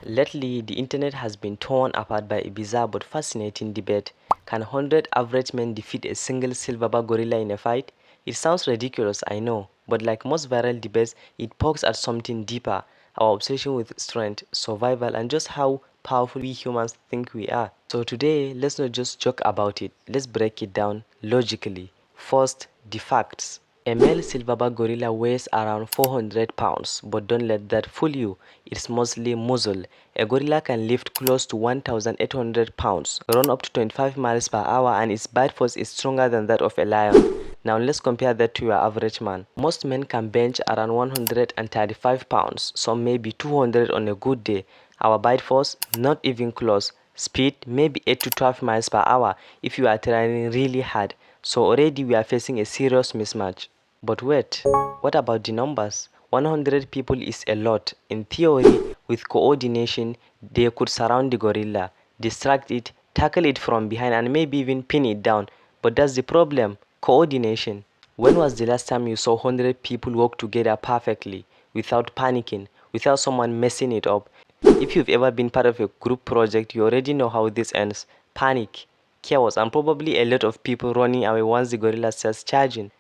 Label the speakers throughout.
Speaker 1: Lately, the internet has been torn apart by a bizarre but fascinating debate. Can 100 average men defeat a single silverback gorilla in a fight? It sounds ridiculous, I know, but like most viral debates, it pokes at something deeper, our obsession with strength, survival, and just how powerful we humans think we are. So today, let's not just joke about it, let's break it down logically. First, the facts. A male silverback gorilla weighs around 400 pounds, but don't let that fool you. It's mostly muscle. A gorilla can lift close to 1,800 pounds, run up to 25 miles per hour, and its bite force is stronger than that of a lion. Now let's compare that to your average man. Most men can bench around 135 pounds, some maybe 200 on a good day. Our bite force, not even close. Speed, maybe 8 to 12 miles per hour if you are training really hard. So already we are facing a serious mismatch. But wait, what about the numbers? 100 people is a lot. In theory, with coordination, they could surround the gorilla, distract it, tackle it from behind, and maybe even pin it down. But that's the problem, coordination. When was the last time you saw 100 people work together perfectly, without panicking, without someone messing it up? If you've ever been part of a group project, you already know how this ends. Panic, chaos, and probably a lot of people running away once the gorilla starts charging.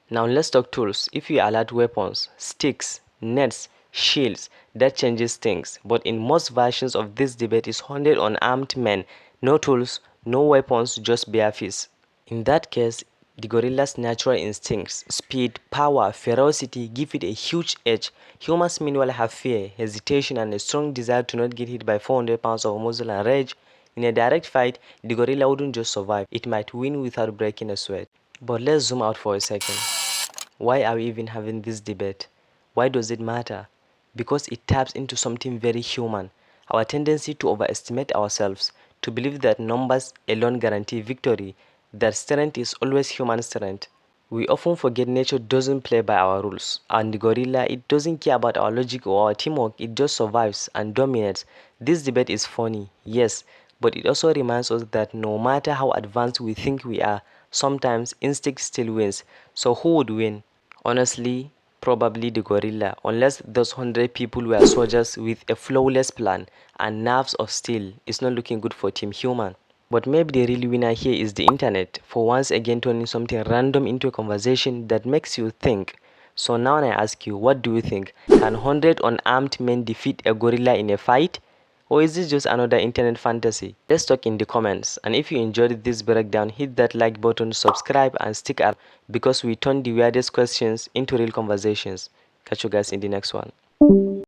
Speaker 1: Now let's talk tools. If you allowed weapons, sticks, nets, shields, that changes things. But in most versions of this debate is 100 unarmed men. No tools, no weapons, just bare fists. In that case, the gorilla's natural instincts, speed, power, ferocity give it a huge edge. Humans meanwhile have fear, hesitation, and a strong desire to not get hit by 400 pounds of muscle and rage. In a direct fight, the gorilla wouldn't just survive, it might win without breaking a sweat. But let's zoom out for a second. Why are we even having this debate? Why does it matter? Because it taps into something very human, our tendency to overestimate ourselves, to believe that numbers alone guarantee victory, that strength is always human strength. We often forget nature doesn't play by our rules, and the gorilla, it doesn't care about our logic or our teamwork, it just survives and dominates. This debate is funny, yes, but it also reminds us that no matter how advanced we think we are, sometimes instinct still wins. So who would win? Honestly, probably the gorilla, unless those 100 people were soldiers with a flawless plan and nerves of steel. It's not looking good for Team Human. But maybe the real winner here is the internet, for once again turning something random into a conversation that makes you think. So now I ask you, what do you think? Can 100 unarmed men defeat a gorilla in a fight? Or is this just another internet fantasy? Let's talk in the comments. And if you enjoyed this breakdown, hit that like button, subscribe, and stick around because we turn the weirdest questions into real conversations. Catch you guys in the next one.